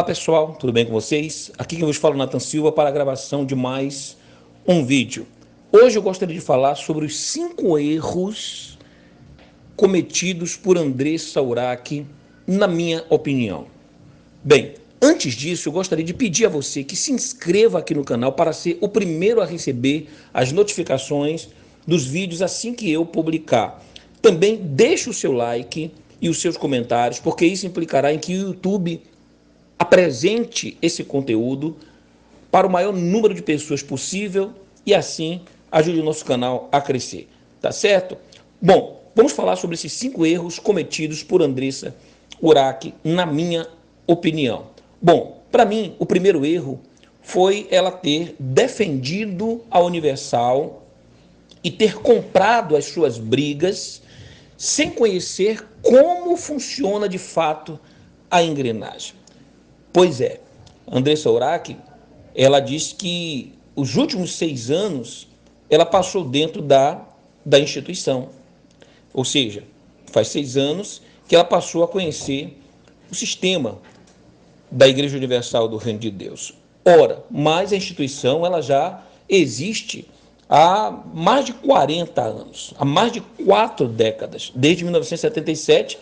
Pessoal, tudo bem com vocês? Aqui quem vos fala é o Nathan Silva para a gravação de mais um vídeo. Hoje eu gostaria de falar sobre os 5 erros cometidos por Andressa Urach, na minha opinião. Bem, antes disso eu gostaria de pedir a você que se inscreva aqui no canal para ser o primeiro a receber as notificações dos vídeos assim que eu publicar. Também deixe o seu like e os seus comentários, porque isso implicará em que o YouTube apresente esse conteúdo para o maior número de pessoas possível e assim ajude o nosso canal a crescer, tá certo? Bom, vamos falar sobre esses 5 erros cometidos por Andressa Urach, na minha opinião. Bom, para mim, o primeiro erro foi ela ter defendido a Universal e ter comprado as suas brigas sem conhecer como funciona de fato a engrenagem. Pois é, Andressa Urach, ela diz que os últimos 6 anos ela passou dentro da instituição. Ou seja, faz 6 anos que ela passou a conhecer o sistema da Igreja Universal do Reino de Deus. Ora, mas a instituição ela já existe há mais de 40 anos, há mais de 4 décadas. Desde 1977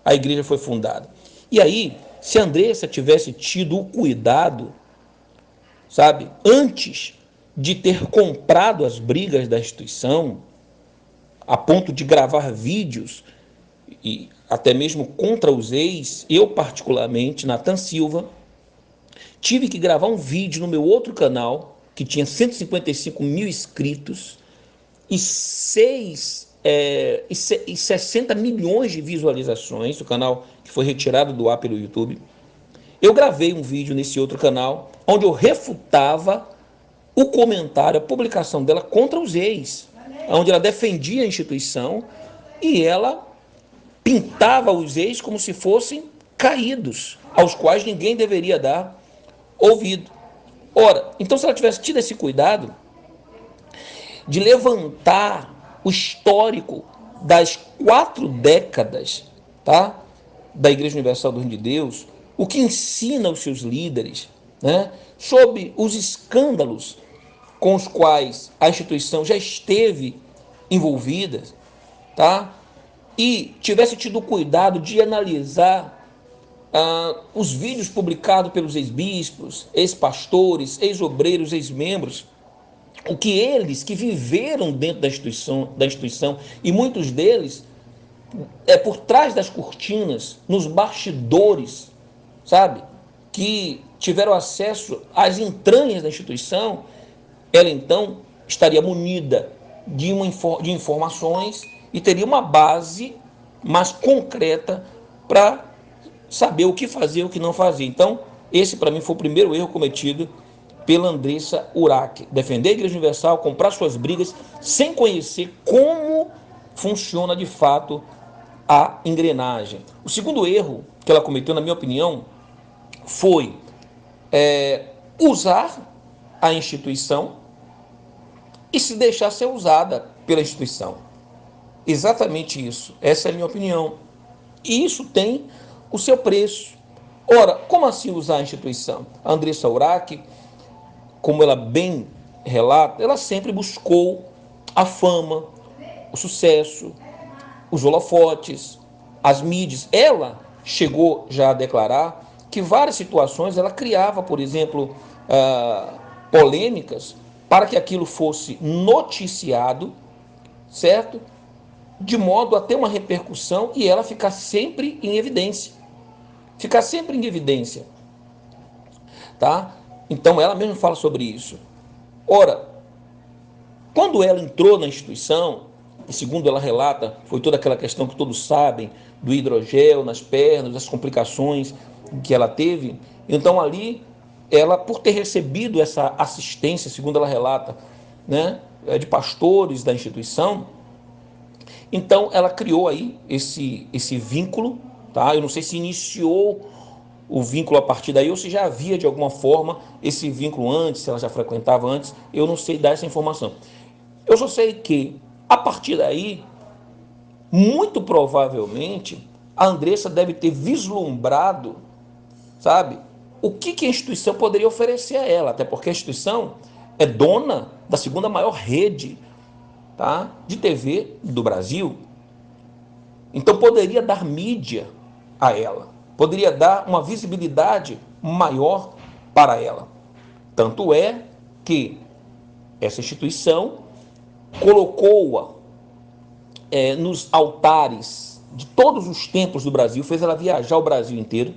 a igreja foi fundada. E aí, se a Andressa tivesse tido o cuidado, sabe, antes de ter comprado as brigas da instituição, a ponto de gravar vídeos, e até mesmo contra os ex, eu particularmente, Nathan Silva, tive que gravar um vídeo no meu outro canal, que tinha 155 mil inscritos, e 60 milhões de visualizações, o canal que foi retirado do ar pelo YouTube. Eu gravei um vídeo nesse outro canal, onde eu refutava o comentário, a publicação dela contra os ex, onde ela defendia a instituição e ela pintava os ex como se fossem caídos, aos quais ninguém deveria dar ouvido. Ora, então se ela tivesse tido esse cuidado de levantar o histórico das 4 décadas, tá, da Igreja Universal do Reino de Deus, o que ensina os seus líderes, né, sobre os escândalos com os quais a instituição já esteve envolvida, tá, e tivesse tido o cuidado de analisar os vídeos publicados pelos ex-bispos, ex-pastores, ex-obreiros, ex-membros, o que eles que viveram dentro da instituição, e muitos deles por trás das cortinas, nos bastidores, sabe, que tiveram acesso às entranhas da instituição, ela então estaria munida de informações e teria uma base mais concreta para saber o que fazer e o que não fazer. Então, esse para mim foi o primeiro erro cometido pela Andressa Urach. Defender a Igreja Universal, comprar suas brigas, sem conhecer como funciona de fato a engrenagem. O segundo erro que ela cometeu, na minha opinião, foi usar a instituição e se deixar ser usada pela instituição. Exatamente isso. Essa é a minha opinião. E isso tem o seu preço. Ora, como assim usar a instituição? A Andressa Urach, como ela bem relata, ela sempre buscou a fama, o sucesso, os holofotes, as mídias. Ela chegou já a declarar que várias situações ela criava, por exemplo, polêmicas para que aquilo fosse noticiado, certo? De modo a ter uma repercussão e ela ficar sempre em evidência. Ficar sempre em evidência. Tá? Então ela mesma fala sobre isso. Ora, quando ela entrou na instituição, e segundo ela relata, foi toda aquela questão que todos sabem, do hidrogel nas pernas, das complicações que ela teve. Então ali, ela, por ter recebido essa assistência, segundo ela relata, né, de pastores da instituição, então ela criou aí esse vínculo, tá? Eu não sei se iniciou o vínculo a partir daí ou se já havia de alguma forma esse vínculo antes, se ela já frequentava antes, eu não sei dar essa informação. Eu só sei que a partir daí, muito provavelmente, a Andressa deve ter vislumbrado, sabe, o que a instituição poderia oferecer a ela, até porque a instituição é dona da segunda maior rede, tá, de TV do Brasil. Então poderia dar mídia a ela, poderia dar uma visibilidade maior para ela. Tanto é que essa instituição colocou-a nos altares de todos os templos do Brasil, fez ela viajar o Brasil inteiro.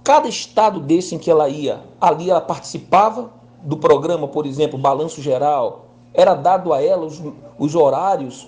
Cada estado desse em que ela ia, ali ela participava do programa, por exemplo, Balanço Geral, era dado a ela os horários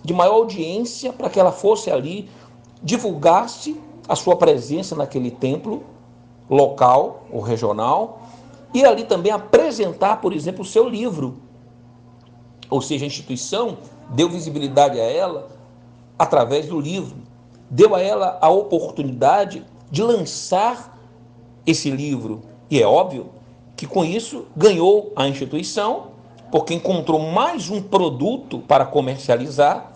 de maior audiência para que ela fosse ali, divulgasse a sua presença naquele templo local ou regional, e ali também apresentar, por exemplo, o seu livro. Ou seja, a instituição deu visibilidade a ela através do livro, deu a ela a oportunidade de lançar esse livro. E é óbvio que com isso ganhou a instituição, porque encontrou mais um produto para comercializar,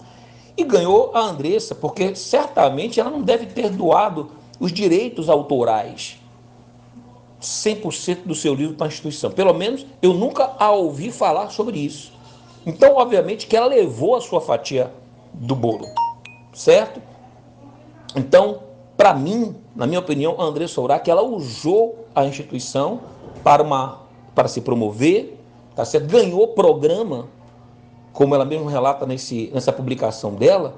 e ganhou a Andressa, porque certamente ela não deve ter doado os direitos autorais 100% do seu livro para a instituição. Pelo menos eu nunca a ouvi falar sobre isso. Então, obviamente, que ela levou a sua fatia do bolo, certo? Então, para mim, na minha opinião, a Andressa Urach, ela usou a instituição para se promover, tá certo? Ganhou programa, como ela mesmo relata nessa publicação dela,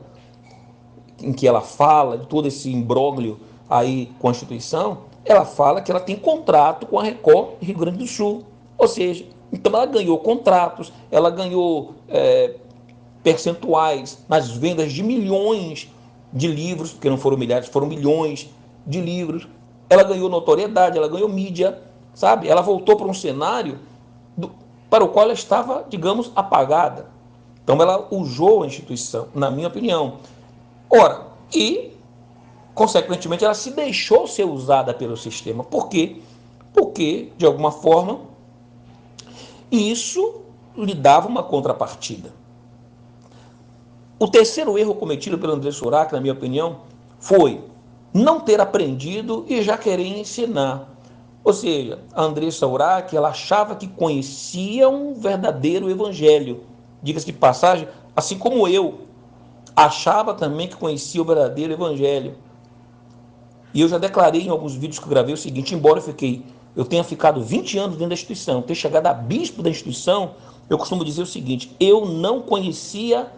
em que ela fala de todo esse imbróglio aí com a instituição. Ela fala que ela tem contrato com a Record Rio Grande do Sul. Ou seja, então ela ganhou contratos, ela ganhou percentuais nas vendas de milhões de livros, porque não foram milhares, foram milhões de livros. Ela ganhou notoriedade, ela ganhou mídia, sabe? Ela voltou para um cenário para o qual ela estava, digamos, apagada. Então ela usou a instituição, na minha opinião. Ora, consequentemente, ela se deixou ser usada pelo sistema. Por quê? Porque, de alguma forma, isso lhe dava uma contrapartida. O terceiro erro cometido pelo Andressa Urach, na minha opinião, foi não ter aprendido e já querer ensinar. Ou seja, a Andressa Urach, ela achava que conhecia um verdadeiro evangelho. Diga-se de passagem, assim como eu achava também que conhecia o verdadeiro evangelho. E eu já declarei em alguns vídeos que eu gravei o seguinte: embora eu tenha ficado 20 anos dentro da instituição, ter chegado a bispo da instituição, eu costumo dizer o seguinte: eu não conhecia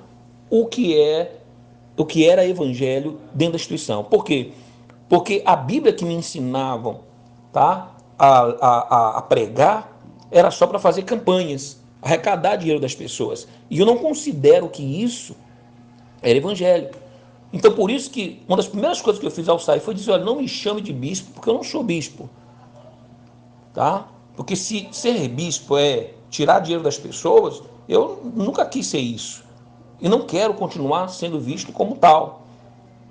o que era evangelho dentro da instituição. Por quê? Porque a Bíblia que me ensinavam, tá, a pregar era só para fazer campanhas, arrecadar dinheiro das pessoas. E eu não considero que isso era evangelho. Então, por isso que uma das primeiras coisas que eu fiz ao sair foi dizer: olha, não me chame de bispo, porque eu não sou bispo. Tá? Porque se ser bispo é tirar dinheiro das pessoas, eu nunca quis ser isso. E não quero continuar sendo visto como tal.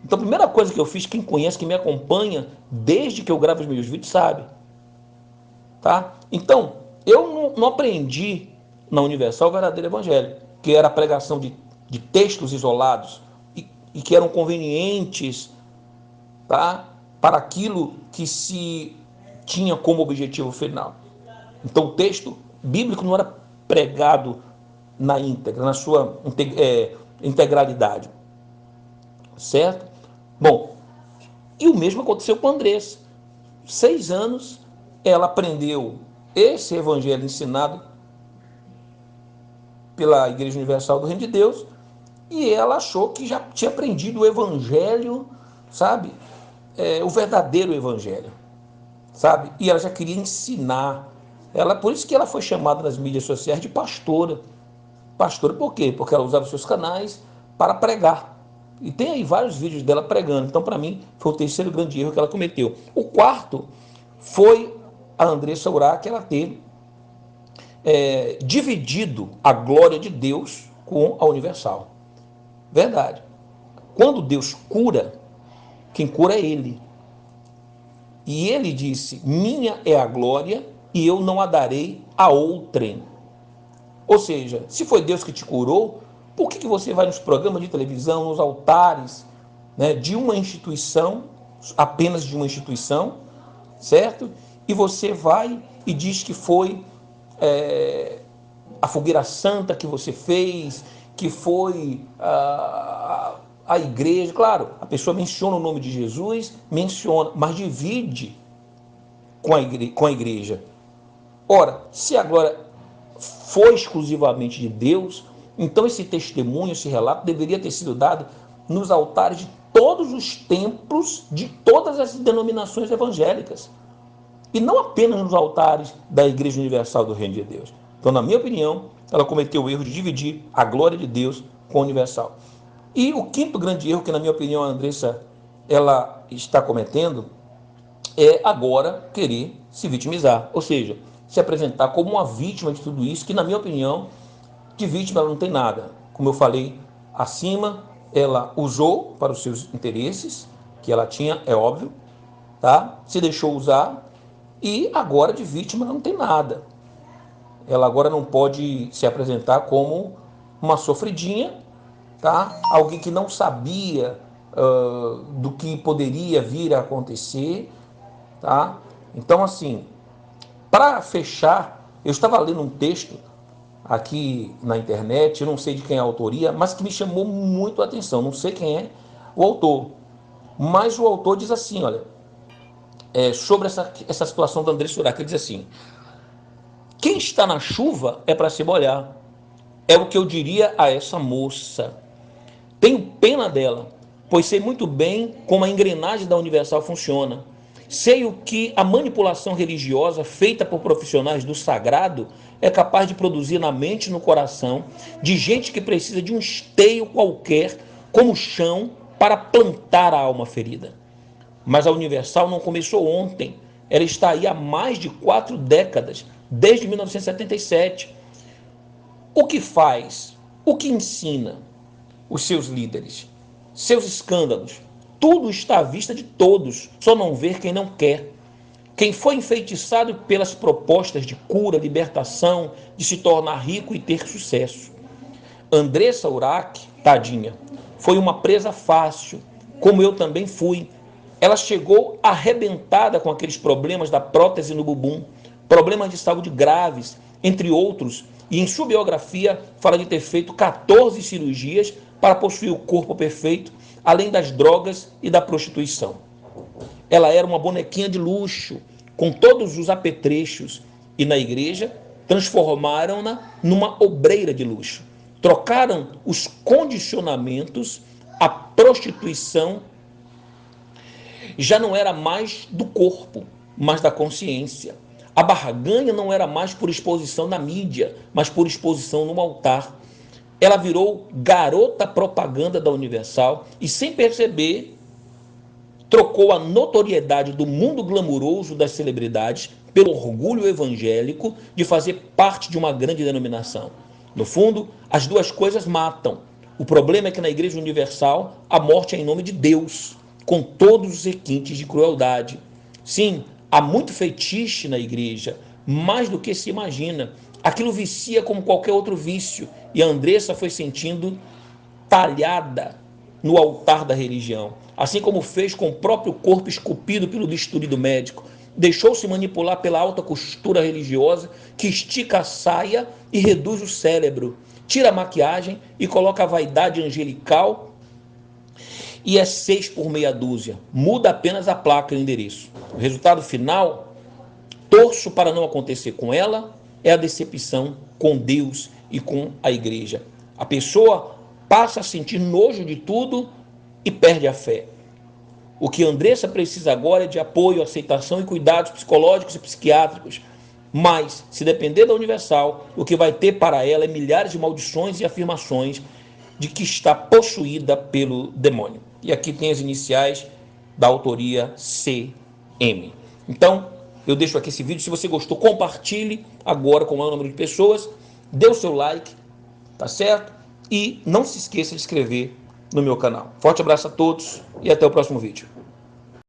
Então, a primeira coisa que eu fiz, quem conhece, quem me acompanha, desde que eu gravo os meus vídeos, sabe. Tá? Então, eu não aprendi na Universal o verdadeiro evangelho, que era a pregação de textos isolados, e que eram convenientes, tá, para aquilo que se tinha como objetivo final. Então o texto bíblico não era pregado na íntegra, na sua integralidade. Certo? Bom, e o mesmo aconteceu com a Andressa. 6 anos ela aprendeu esse evangelho ensinado pela Igreja Universal do Reino de Deus, e ela achou que já tinha aprendido o evangelho, sabe? O verdadeiro evangelho, sabe? E ela já queria ensinar. Por isso que ela foi chamada nas mídias sociais de pastora. Pastora por quê? Porque ela usava os seus canais para pregar. E tem aí vários vídeos dela pregando. Então, para mim, foi o terceiro grande erro que ela cometeu. O quarto foi a Andressa Urach, ela ter dividido a glória de Deus com a Universal. Verdade. Quando Deus cura, quem cura é Ele. E Ele disse: minha é a glória e eu não a darei a outrem. Ou seja, se foi Deus que te curou, por que você vai nos programas de televisão, nos altares, né, de uma instituição, apenas de uma instituição, certo? E você vai e diz que foi a fogueira santa que você fez, que foi a igreja. Claro, a pessoa menciona o nome de Jesus, menciona, mas divide com a igreja. Ora, se a glória foi exclusivamente de Deus, então esse testemunho, esse relato deveria ter sido dado nos altares de todos os templos de todas as denominações evangélicas, e não apenas nos altares da Igreja Universal do Reino de Deus. Então, na minha opinião, ela cometeu o erro de dividir a glória de Deus com o universal. E o quinto grande erro que, na minha opinião, a Andressa ela está cometendo é agora querer se vitimizar, ou seja, se apresentar como uma vítima de tudo isso, que, na minha opinião, de vítima ela não tem nada. Como eu falei acima, ela usou para os seus interesses, que ela tinha, é óbvio, tá? Se deixou usar, e agora de vítima ela não tem nada. Ela agora não pode se apresentar como uma sofridinha, tá? Alguém que não sabia do que poderia vir a acontecer, tá? Então, assim, para fechar, eu estava lendo um texto aqui na internet, eu não sei de quem é a autoria, mas que me chamou muito a atenção. Não sei quem é o autor, mas o autor diz assim, olha, sobre essa situação da Andressa Urach, ele diz assim: quem está na chuva é para se molhar. É o que eu diria a essa moça. Tenho pena dela, pois sei muito bem como a engrenagem da Universal funciona. Sei o que a manipulação religiosa feita por profissionais do sagrado é capaz de produzir na mente e no coração de gente que precisa de um esteio qualquer como chão para plantar a alma ferida. Mas a Universal não começou ontem. Ela está aí há mais de 4 décadas, desde 1977. O que faz? O que ensina? Os seus líderes, seus escândalos, tudo está à vista de todos, só não ver quem não quer. Quem foi enfeitiçado pelas propostas de cura, libertação, de se tornar rico e ter sucesso. Andressa Urach, tadinha, foi uma presa fácil, como eu também fui. Ela chegou arrebentada com aqueles problemas da prótese no bumbum, problemas de saúde graves, entre outros, e em sua biografia fala de ter feito 14 cirurgias para possuir o corpo perfeito, além das drogas e da prostituição. Ela era uma bonequinha de luxo, com todos os apetrechos, e na igreja transformaram-na numa obreira de luxo. Trocaram os condicionamentos, a prostituição já não era mais do corpo, mas da consciência. A barganha não era mais por exposição na mídia, mas por exposição no altar. Ela virou garota propaganda da Universal e, sem perceber, trocou a notoriedade do mundo glamuroso das celebridades pelo orgulho evangélico de fazer parte de uma grande denominação. No fundo, as duas coisas matam. O problema é que na Igreja Universal a morte é em nome de Deus, com todos os requintes de crueldade. Sim, há muito fetiche na igreja, mais do que se imagina. Aquilo vicia como qualquer outro vício, e a Andressa foi sentindo talhada no altar da religião, assim como fez com o próprio corpo esculpido pelo bisturi do médico. Deixou-se manipular pela alta costura religiosa que estica a saia e reduz o cérebro, tira a maquiagem e coloca a vaidade angelical, e é 6 por meia dúzia. Muda apenas a placa e o endereço. O resultado final, torço para não acontecer com ela, é a decepção com Deus e com a igreja. A pessoa passa a sentir nojo de tudo e perde a fé. O que a Andressa precisa agora é de apoio, aceitação e cuidados psicológicos e psiquiátricos. Mas, se depender da Universal, o que vai ter para ela é milhares de maldições e afirmações de que está possuída pelo demônio. E aqui tem as iniciais da autoria CM. Então, eu deixo aqui esse vídeo. Se você gostou, compartilhe agora com o maior número de pessoas. Dê o seu like, tá certo? E não se esqueça de se inscrever no meu canal. Forte abraço a todos e até o próximo vídeo.